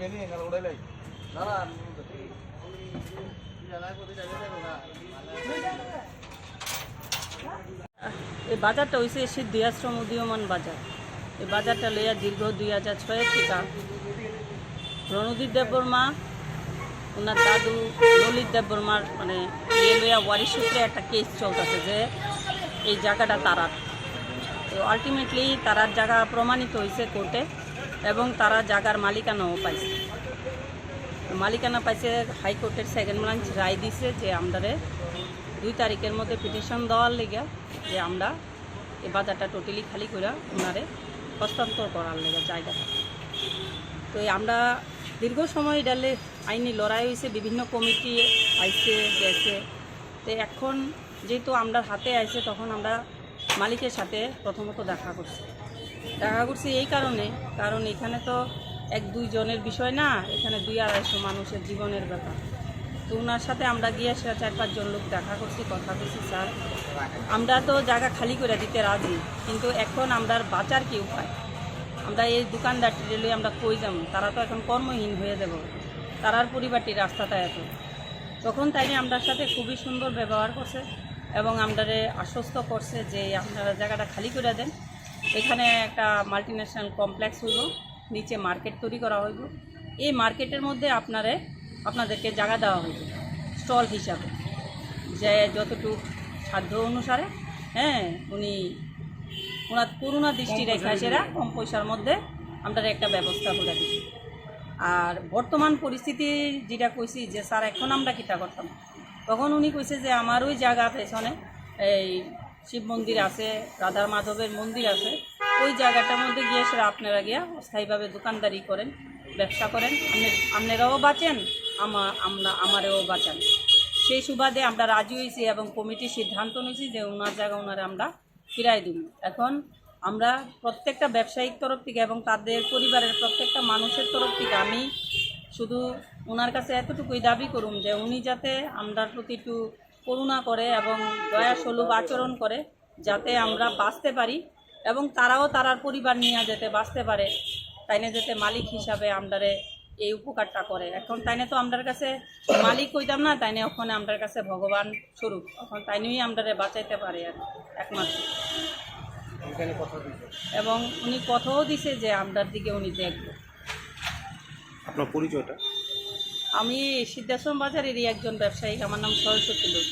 এই বাজারটা হয়েছে সিদ্ধি আশ্রম উদীয়মান বাজার। এই বাজারটা লইয়া দীর্ঘ 2006 থেকে রণদীপ দেববর্মা ওনার দাদু ললিত দেববর্মার মানে লইয়া ওয়ারিশ সূত্রে একটা কেস চলতেছে যে এই জায়গাটা তারার। তো আলটিমেটলি তারার জায়গা প্রমাণিত হয়েছে কোর্টে এবং তারা জায়গার মালিকানাও পাইছে। মালিকানা পাইছে হাইকোর্টের সেকেন্ড ব্রাঞ্চ রায় দিছে যে আমাদের 2 তারিখের মধ্যে পিটিশন দেওয়ার লেগে যে আমরা এই বাজারটা টোটালি খালি করে ওনারে হস্তান্তর করার লেগে জায়গাটা। তো আমরা দীর্ঘ সময় ডালে আইনি লড়াই হয়েছে, বিভিন্ন কমিটি আইছে গেছে। তো এখন যেহেতু আমরা হাতে আইছে তখন আমরা মালিকের সাথে প্রথমত দেখা করছি এই কারণ এখানে তো 1-2 জনের বিষয় না, এখানে 200-250 মানুষের জীবনের ব্যাপার। তো ওনার সাথে আমরা গিয়ে 4-5 জন লোক দেখা করছি, কথা বলছি, স্যার আমরা তো জায়গা খালি করে দিতে রাজি, কিন্তু এখন আমরা বাঁচার কি উপায়? আমরা এই দোকানদারটি লই আমরা কই যাব? তারা তো এখন কর্মহীন হয়ে যাব, তারার পরিবারটি রাস্তাটা এত। তখন তাই আমার সাথে খুবই সুন্দর ব্যবহার করছে এবং আমাদের আশ্বস্ত করছে যে আপনারা জায়গাটা খালি করে দেন, এখানে একটা মাল্টিন্যাশনাল কমপ্লেক্স হইব, নিচে মার্কেট তৈরি করা হইব, এই মার্কেটের মধ্যে আপনাদেরকে জায়গা দেওয়া হইব স্টল হিসাবে, যে যতটুকু সাধ্য অনুসারে উনি ওনার করুণা দৃষ্টি রেখা সেরা কম পয়সার মধ্যে আমরা একটা ব্যবস্থা করে দিই। আর বর্তমান পরিস্থিতি যেটা কইছি যে স্যার এখন আমরা কীটা করতাম, তখন উনি কইছে যে আমার ওই জায়গা পেছনে এই শিব মন্দির আছে, রাধা মাধবের মন্দির আছে, ওই জায়গাটার মধ্যে গিয়ে সেটা আপনারা গিয়া স্থায়ীভাবে দোকানদারি করেন, ব্যবসা করেন, আপনারাও বাঁচেন, আমারও বাঁচান। সেই সুবাদে আমরা রাজি হয়েছি এবং কমিটির সিদ্ধান্ত নিয়েছি যে ওনার জায়গা ওনারা আমরা ফিরাই দিব। এখন আমরা প্রত্যেকটা ব্যবসায়িক তরফ থেকে এবং তাদের পরিবারের প্রত্যেকটা মানুষের তরফ থেকে আমি শুধু ওনার কাছে এতটুকুই দাবি করুন যে উনি যাতে আমরার প্রতি একটু করুণা করে এবং দয়া সুলভ আচরণ করে, যাতে আমরা বাঁচতে পারি এবং তারাও তারার পরিবার নিয়ে যেতে বাঁচতে পারে, তাইনে যাতে মালিক হিসাবে আমরারে এই উপকারটা করে। এখন তাইনে তো আমরার কাছে মালিক কইতাম না, তাইনে ওখানে আমরার কাছে ভগবান স্বরূপ, এখন তাইনেই আমরারে বাঁচাইতে পারে আর একমাত্র। এবং উনি কথাও দিছে যে আমরার দিকে উনি দেখবে। আপনার পরিচয়টা? আমি সিদ্ধাশ্রম বাজারেরই একজন ব্যবসায়ী, আমার নাম সরস্বতী লোক।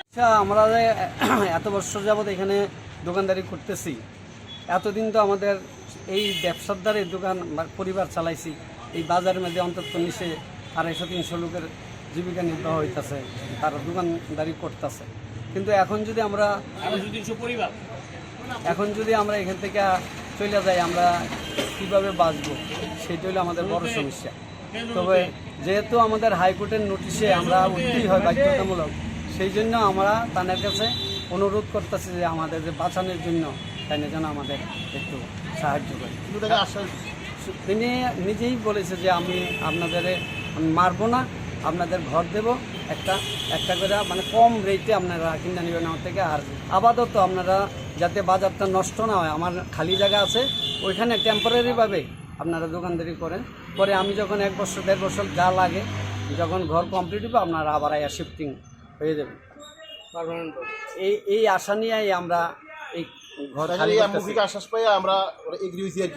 আচ্ছা, আমরা এত বছর যাবৎ এখানে দোকানদারি করতেছি, এতদিন তো আমাদের এই ব্যবসার দ্বারে দোকান পরিবার চালাইছি। এই বাজারের মধ্যে অন্তত নিচে 250-300 লোকের জীবিকা নির্বাহ হইতেছে, তারা দোকানদারি করতেছে। কিন্তু এখন যদি আমরা এখান থেকে চলে যাই, আমরা কীভাবে বাঁচবো, সেটা হলো আমাদের বড় সমস্যা। তবে যেহেতু আমাদের হাইকোর্টের নোটিশে আমরা উঠতেই হয় বাধ্যতামূলক, সেই জন্য আমরা তাদের কাছে অনুরোধ করতেছি যে আমাদের যে বাঁচানোর জন্য তাই যেন আমাদের একটু সাহায্য করে। তিনি নিজেই বলেছে যে আমি আপনাদের মারবো না, আপনাদের ঘর দেব একটা করে, মানে কম রেটে আপনারা কিনে নেবেন আমার থেকে। আর আপাতত আপনারা যাতে বাজারটা নষ্ট না হয়, আমার খালি জায়গা আছে, ওইখানে টেম্পোরারিভাবে আপনারা দোকানদারি করেন, পরে আমি যখন 1 বছর 1.5 বছর যা লাগে, যখন ঘর কমপ্লিট হবে আপনারা আবার আয়া শিফটিং হয়ে যাবে। এই আশা নিয়েই আমরা এই ঘর খালি আশ্বাস পাই আমরা এগ্রি হয়েছি।